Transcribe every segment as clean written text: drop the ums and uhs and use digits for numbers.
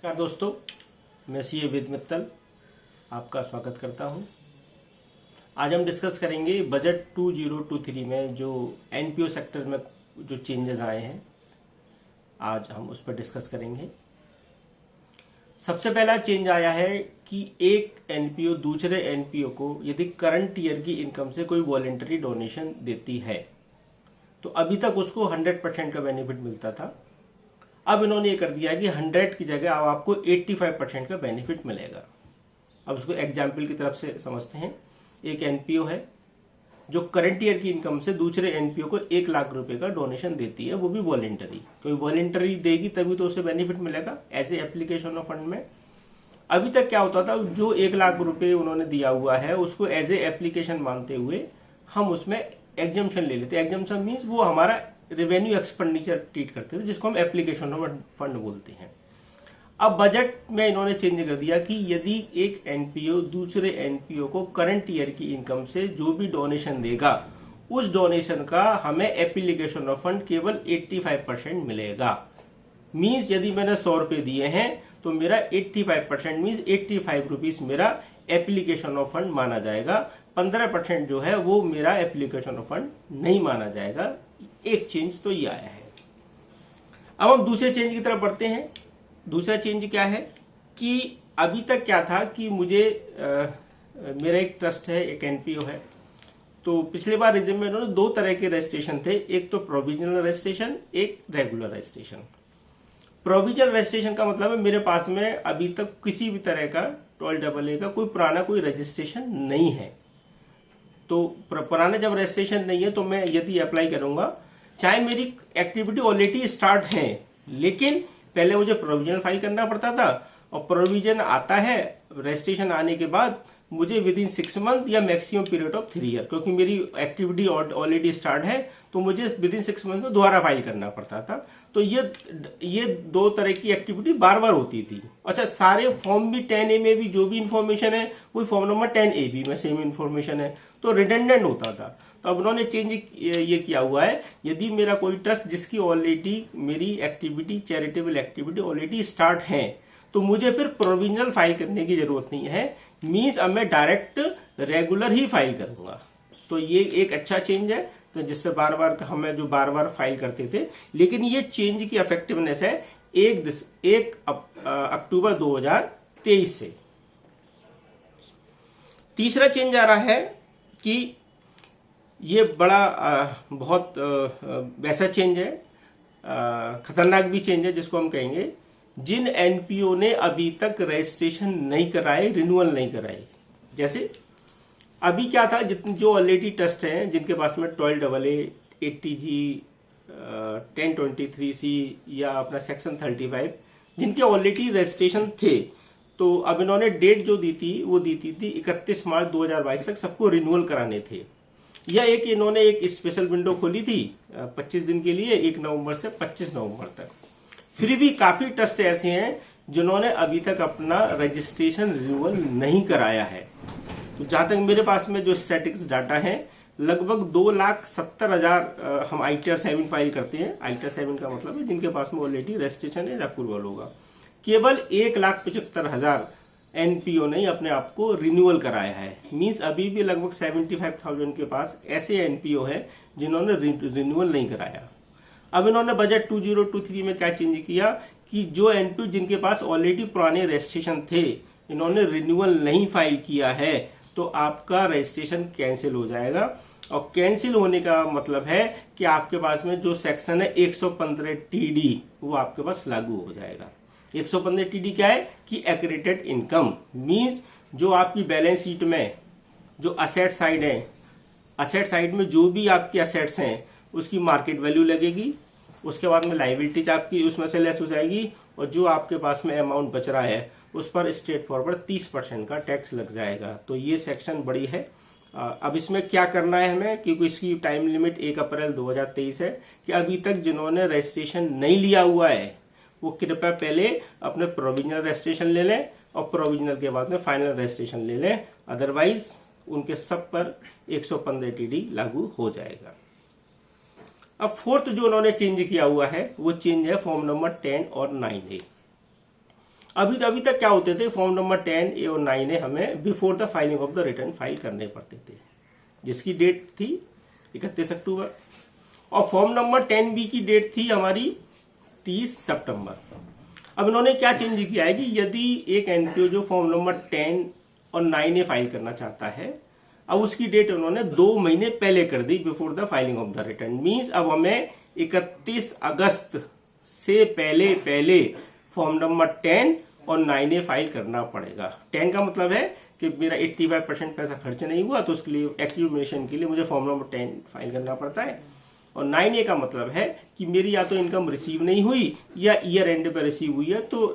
नमस्कार दोस्तों, मैं सीए वेद मित्तल आपका स्वागत करता हूं। आज हम डिस्कस करेंगे बजट 2023 में जो एनपीओ सेक्टर में जो चेंजेस आए हैं, आज हम उस पर डिस्कस करेंगे। सबसे पहला चेंज आया है कि एक एनपीओ दूसरे एनपीओ को यदि करंट ईयर की इनकम से कोई वॉलेंटरी डोनेशन देती है तो अभी तक उसको 100% का बेनिफिट मिलता था। अब इन्होंने ये कर दिया कि 100 की जगह अब आपको 85% का बेनिफिट मिलेगा। अब उसको एग्जाम्पल की तरफ से समझते हैं। एक एनपीओ है जो करंट ईयर की इनकम से दूसरे एनपीओ को 1 लाख रुपए का डोनेशन देती है, वो भी वॉलेंटरी। कोई वॉलेंटरी देगी तभी तो उसे बेनिफिट मिलेगा as a application of fund में। अभी तक क्या होता था, जो 1 लाख रुपए उन्होंने दिया हुआ है उसको एज ए एप्लीकेशन मानते हुए हम उसमें एग्जम्पशन ले लेते। एग्जम्पशन मीन्स वो हमारा रेवेन्यू एक्सपेंडिचर ट्रीट करते थे, जिसको हम एप्लीकेशन ऑफ फंड बोलते हैं। अब बजट में इन्होंने चेंज कर दिया कि यदि एक एनपीओ दूसरे एनपीओ को करंट ईयर की इनकम से जो भी डोनेशन देगा, उस डोनेशन का हमें एप्लीकेशन ऑफ फंड केवल 85% मिलेगा। मीन्स यदि मैंने 100 रुपए दिए हैं तो मेरा 85% मीन्स 85 रुपीज मेरा एप्लीकेशन ऑफ फंड माना जाएगा। 15% जो है वो मेरा एप्लीकेशन ऑफ फंड नहीं माना जाएगा। एक चेंज तो ये आया है। अब हम दूसरे चेंज की तरफ बढ़ते हैं। दूसरा चेंज क्या है कि अभी तक क्या था कि मुझे मेरा एक ट्रस्ट है, एक एनपीओ है, तो पिछले बार रिज्यूम में इन्होंने 2 तरह के रजिस्ट्रेशन थे, एक तो प्रोविजनल रजिस्ट्रेशन, एक रेगुलर रजिस्ट्रेशन। प्रोविजनल रजिस्ट्रेशन का मतलब है मेरे पास में अभी तक किसी भी तरह का 12AA का कोई पुराना कोई रजिस्ट्रेशन नहीं है। तो पुराना जब रजिस्ट्रेशन नहीं है तो मैं यदि अप्लाई करूंगा, चाहे मेरी एक्टिविटी ऑलरेडी स्टार्ट है, लेकिन पहले मुझे प्रोविजन फाइल करना पड़ता था, और प्रोविजन आता है रजिस्ट्रेशन आने के बाद मुझे विद इन 6 मंथ या मैक्सिमम पीरियड ऑफ 3 ईयर, क्योंकि मेरी एक्टिविटी ऑलरेडी स्टार्ट है तो मुझे विद इन 6 मंथ में दोबारा फाइल करना पड़ता था। तो ये 2 तरह की एक्टिविटी बार बार होती थी। अच्छा, सारे फॉर्म भी 10A में भी जो भी इंफॉर्मेशन है वही फॉर्म नंबर 10A भी में सेम इंफॉर्मेशन है, तो रिडंडेंट होता था। तो अब उन्होंने चेंज ये किया हुआ है, यदि मेरा कोई ट्रस्ट जिसकी ऑलरेडी मेरी activity charitable activity already start है तो मुझे फिर प्रोविजनल फाइल करने की जरूरत नहीं है। मीन्स अब मैं डायरेक्ट रेगुलर ही फाइल करूंगा। तो ये एक अच्छा चेंज है, तो जिससे बार बार हमें जो बार बार फाइल करते थे, लेकिन ये चेंज की इफेक्टिवनेस है 1 अक्टूबर 2023 से। तीसरा चेंज आ रहा है कि ये बड़ा बहुत वैसा चेंज है, खतरनाक भी चेंज है, जिसको हम कहेंगे जिन एनपीओ ने अभी तक रजिस्ट्रेशन नहीं कराए, रिन्यूअल नहीं कराए। जैसे अभी क्या था, जितने जो ऑलरेडी ट्रस्ट हैं जिनके पास में 12AA, 80G, 1023C या अपना सेक्शन 35 जिनके ऑलरेडी रजिस्ट्रेशन थे, तो अब इन्होंने डेट जो दी थी वो दी थी 31 मार्च 2022 तक सबको रिन्यूअल कराने थे। या एक इन्होंने एक स्पेशल विंडो खोली थी 25 दिन के लिए, 1 नवंबर से 25 नवंबर तक। फिर भी काफी ट्रस्ट ऐसे हैं जिन्होंने अभी तक अपना रजिस्ट्रेशन रिन्यूअल नहीं कराया है। तो जहां तक मेरे पास में जो स्टैटिक्स डाटा है, लगभग 2,70,000 हम ITR 7 फाइल करते हैं। ITR 7 का मतलब है जिनके पास में ऑलरेडी रजिस्ट्रेशन है, अप्रूवल होगा। केवल 1,75,000 एनपीओ ने अपने आप को रिन्यूअल कराया है। मींस अभी भी लगभग 75,000 के पास ऐसे एनपीओ है जिन्होंने रिन्यूअल नहीं कराया। अब इन्होंने बजट 2023 में क्या चेंज किया कि जो एनपीओ जिनके पास ऑलरेडी पुराने रजिस्ट्रेशन थे, इन्होंने रिन्यूअल नहीं फाइल किया है, तो आपका रजिस्ट्रेशन कैंसिल हो जाएगा। और कैंसिल होने का मतलब है कि आपके पास में जो सेक्शन है 115 TD वो आपके पास लागू हो जाएगा। 115 TD क्या है कि एक्रेडिटेड इनकम मींस जो आपकी बैलेंस शीट में जो असेट साइड है, असेट साइड में जो भी आपकी असेट्स हैं उसकी मार्केट वैल्यू लगेगी, उसके बाद में लायबिलिटीज आपकी उसमें से लेस हो जाएगी, और जो आपके पास में अमाउंट बच रहा है उस पर स्ट्रेट फॉरवर्ड 30% का टैक्स लग जाएगा। तो ये सेक्शन बड़ी है। अब इसमें क्या करना है हमें, क्योंकि इसकी टाइम लिमिट 1 अप्रैल 2023 है, कि अभी तक जिन्होंने रजिस्ट्रेशन नहीं लिया हुआ है वो कृपया पहले अपने प्रोविजनल रजिस्ट्रेशन ले लें, और प्रोविजनल के बाद में फाइनल रजिस्ट्रेशन ले लें, अदरवाइज उनके सब पर 115 TD लागू हो जाएगा। अब फोर्थ जो उन्होंने चेंज किया हुआ है वो चेंज है फॉर्म नंबर 10 और 9A। अभी तक क्या होते थे, फॉर्म नंबर 10A और 9A हमें before the filing of the return file करने पड़ते थे, जिसकी डेट थी 31 अक्टूबर, और फॉर्म नंबर 10B की डेट थी हमारी 30 सितंबर। अब इन्होंने क्या चेंज किया है कि यदि एक एनपीओ जो फॉर्म नंबर 10 और 9A फाइल करना चाहता है, अब उसकी डेट उन्होंने 2 महीने पहले कर दी, before the filing of the return. Means अब हमें 31 अगस्त से पहले फॉर्म नंबर 10 और 9A फाइल करना पड़ेगा। 10 का मतलब है कि मेरा 85% पैसा खर्च नहीं हुआ, तो उसके लिए एक्यूमुलेशन के लिए मुझे फॉर्म नंबर 10 फाइल करना पड़ता है। और 9A का मतलब है कि मेरी या तो इनकम रिसीव नहीं हुई या ईयर एंड पे रिसीव हुई है, तो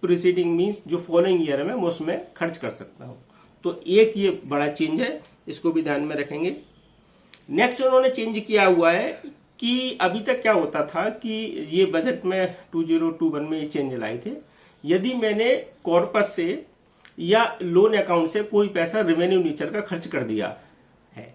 प्रीसीडिंग मीन्स जो फॉलोइंग ईयर में मैं उसमें खर्च कर सकता हूं। तो एक ये बड़ा चेंज है, इसको भी ध्यान में रखेंगे। नेक्स्ट उन्होंने चेंज किया हुआ है कि अभी तक क्या होता था कि ये बजट में 2021 में ये चेंज लाए थे, यदि मैंने कॉर्पस से या लोन अकाउंट से कोई पैसा रेवेन्यू नेचर का खर्च कर दिया है,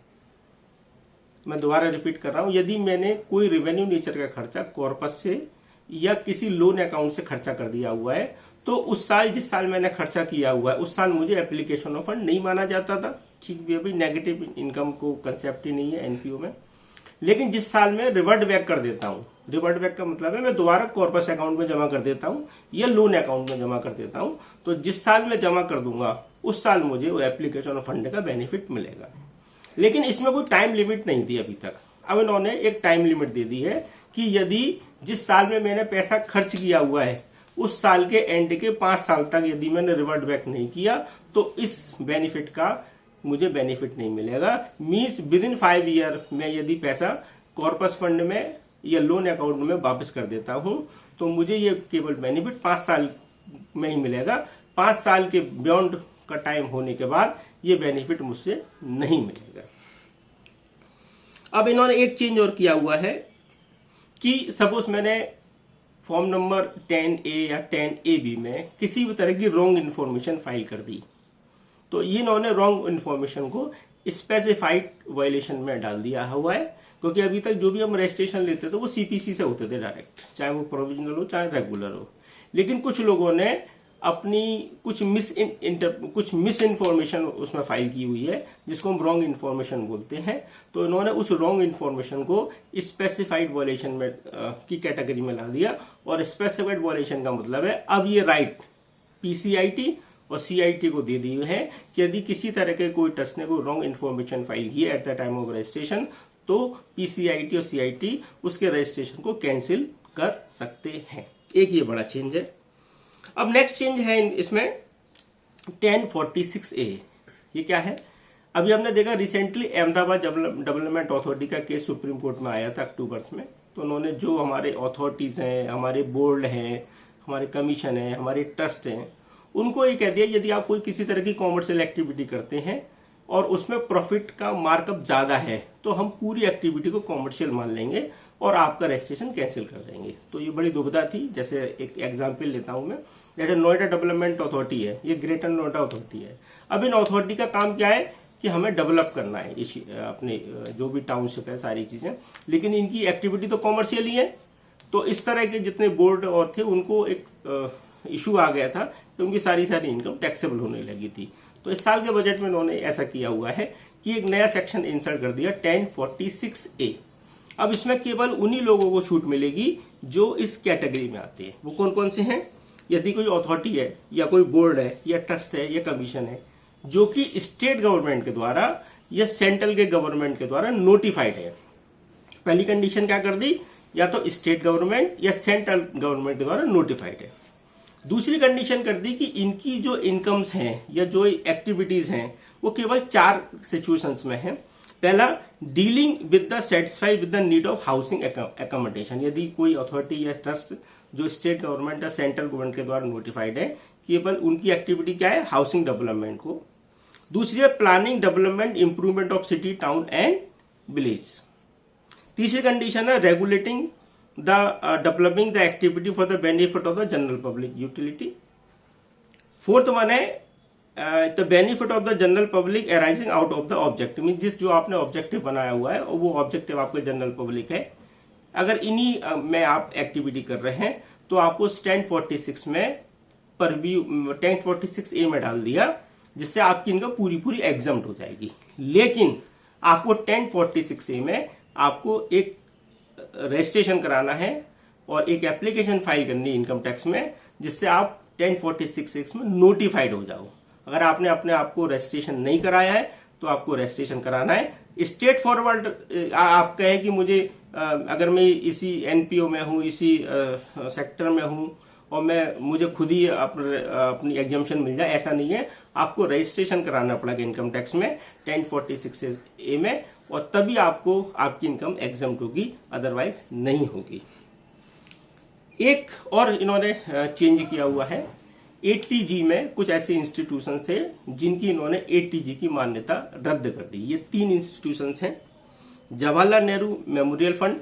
मैं दोबारा रिपीट कर रहा हूं, यदि मैंने कोई रेवेन्यू नेचर का खर्चा कॉर्पस से या किसी लोन अकाउंट से खर्चा कर दिया हुआ है, तो उस साल जिस साल मैंने खर्चा किया हुआ है उस साल मुझे एप्लीकेशन ऑफ फंड नहीं माना जाता था। ठीक भी, अभी नेगेटिव इनकम को कंसेप्ट ही नहीं है एनपीओ में। लेकिन जिस साल में रिवर्ट बैक कर देता हूं, रिवर्ट बैक का मतलब है मैं दोबारा कॉर्पस अकाउंट में जमा कर देता हूं या लोन अकाउंट में जमा कर देता हूं, तो जिस साल में जमा कर दूंगा उस साल मुझे वो एप्लीकेशन ऑफ फंड का बेनिफिट मिलेगा। लेकिन इसमें कोई टाइम लिमिट नहीं थी अभी तक। अब इन्होंने एक टाइम लिमिट दे दी है कि यदि जिस साल में मैंने पैसा खर्च किया हुआ है उस साल के एंड के 5 साल तक यदि मैंने रिवर्ट बैक नहीं किया तो इस बेनिफिट का मुझे बेनिफिट नहीं मिलेगा। मींस विद इन 5 ईयर में यदि पैसा कॉर्पस फंड में या लोन अकाउंट में वापस कर देता हूं तो मुझे ये केवल बेनिफिट 5 साल में ही मिलेगा। 5 साल के बियॉन्ड का टाइम होने के बाद ये बेनिफिट मुझसे नहीं मिलेगा। अब इन्होंने एक चेंज और किया हुआ है कि सपोज मैंने फॉर्म नंबर 10A या 10AB में किसी भी तरह की रॉन्ग इन्फॉर्मेशन फाइल कर दी, तो ये इन्होंने रॉन्ग इन्फॉर्मेशन को स्पेसिफाइड वायलेशन में डाल दिया हुआ है। क्योंकि अभी तक जो भी हम रजिस्ट्रेशन लेते थे वो सीपीसी से होते थे डायरेक्ट, चाहे वो प्रोविजनल हो चाहे रेगुलर हो। लेकिन कुछ लोगों ने अपनी कुछ मिस इन्फॉर्मेशन उसमें फाइल की हुई है, जिसको हम रॉन्ग इन्फॉर्मेशन बोलते हैं। तो इन्होंने उस रॉन्ग इन्फॉर्मेशन को स्पेसिफाइड वायलेशन में की कैटेगरी में ला दिया। और स्पेसिफाइड वायलेशन का मतलब है अब ये राइट पीसीआईटी और सीआईटी को दे दी है कि यदि किसी तरह के कोई ट्रस्ट ने कोई रॉन्ग इन्फॉर्मेशन फाइल की है at the time of registration, तो पीसीआईटी और सीआईटी उसके रजिस्ट्रेशन को कैंसिल कर सकते हैं। एक ये बड़ा चेंज है। अब नेक्स्ट चेंज है इसमें 1046A। ये क्या है? अभी हमने देखा रिसेंटली अहमदाबाद डेवलपमेंट अथॉरिटी का केस सुप्रीम कोर्ट में आया था अक्टूबर में। तो उन्होंने जो हमारे अथॉरिटीज हैं, हमारे बोर्ड हैं, हमारे कमीशन है, हमारे ट्रस्ट हैं, उनको ये कह दिया यदि आप कोई किसी तरह की कॉमर्शियल एक्टिविटी करते हैं और उसमें प्रॉफिट का मार्कअप ज्यादा है तो हम पूरी एक्टिविटी को कॉमर्शियल मान लेंगे और आपका रजिस्ट्रेशन कैंसिल कर देंगे। तो ये बड़ी दुविधा थी। जैसे एक एग्जांपल लेता हूं मैं, जैसे नोएडा डेवलपमेंट अथॉरिटी है, ये ग्रेटर नोएडा अथॉरिटी है। अब इन अथॉरिटी का काम क्या है कि हमें डेवलप करना है अपने जो भी टाउनशिप है सारी चीजें, लेकिन इनकी एक्टिविटी तो कॉमर्शियल ही है। तो इस तरह के जितने बोर्ड और थे उनको एक इशू आ गया था तो उनकी सारी इनकम टैक्सेबल होने लगी थी। तो इस साल के बजट में उन्होंने ऐसा किया हुआ है कि एक नया सेक्शन इंसर्ट कर दिया 1046A। अब इसमें केवल उन्हीं लोगों को छूट मिलेगी जो इस कैटेगरी में आते हैं। वो कौन कौन से हैं? यदि कोई अथॉरिटी है या कोई बोर्ड है या ट्रस्ट है या कमीशन है जो कि स्टेट गवर्नमेंट के द्वारा या सेंट्रल के गवर्नमेंट के द्वारा नोटिफाइड है। पहली कंडीशन क्या कर दी? या तो स्टेट गवर्नमेंट या सेंट्रल गवर्नमेंट के द्वारा नोटिफाइड है। दूसरी कंडीशन कर दी कि इनकी जो इनकम्स हैं या जो एक्टिविटीज हैं वो केवल 4 सिचुएशंस में है। पहला, dealing with the satisfy with the need of housing accommodation. यदि कोई अथॉरिटी या ट्रस्ट जो स्टेट गवर्नमेंट या सेंट्रल गवर्नमेंट के द्वारा नोटिफाइड है, केवल उनकी एक्टिविटी क्या है? हाउसिंग डेवलपमेंट को। दूसरी है planning development improvement of city town and village. तीसरी कंडीशन है regulating developing the activity for the benefit of the general public utility. Fourth one है the benefit of the general public arising out of the objective, mean जिस जो आपने objective बनाया हुआ है और वो ऑब्जेक्टिव आपका जनरल पब्लिक है। अगर इन्हीं में आप एक्टिविटी कर रहे हैं तो आपको 1046 में परव्यू 1046A में डाल दिया, जिससे आपकी इनकम पूरी पूरी एग्जम्प्ट हो जाएगी। लेकिन आपको 1046A में आपको एक रजिस्ट्रेशन कराना है और एक एप्लीकेशन फाइल करनी है इनकम टैक्स में, जिससे आप 1046 में नोटिफाइड हो जाओ। अगर आपने अपने आप को रजिस्ट्रेशन नहीं कराया है तो आपको रजिस्ट्रेशन कराना है। स्ट्रेट फॉरवर्ड आप कहे कि मुझे अगर मैं इसी एनपीओ में हूं, इसी सेक्टर में हूं और मुझे खुद ही अपनी एग्जाम्पशन मिल जाए, ऐसा नहीं है। आपको रजिस्ट्रेशन कराना पड़ेगा इनकम टैक्स में 1046A में, और तभी आपको आपकी इनकम एग्जम्प्ट होगी, अदरवाइज नहीं होगी। एक और इन्होंने चेंज किया हुआ है, 80G में कुछ ऐसे इंस्टीट्यूशन थे जिनकी इन्होंने 80G की मान्यता रद्द कर दी। ये 3 इंस्टीट्यूशन हैं, Jawaharlal Nehru memorial fund,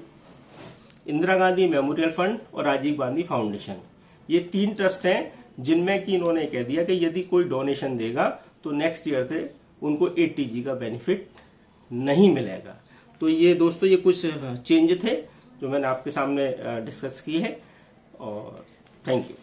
Indira Gandhi memorial fund और राजीव गांधी फाउंडेशन। ये 3 ट्रस्ट हैं जिनमें कि इन्होंने कह दिया कि यदि कोई डोनेशन देगा तो नेक्स्ट ईयर से उनको 80G का बेनिफिट नहीं मिलेगा। तो ये दोस्तों, ये कुछ चेंज थे जो मैंने आपके सामने डिस्कस किए हैं, और थैंक यू।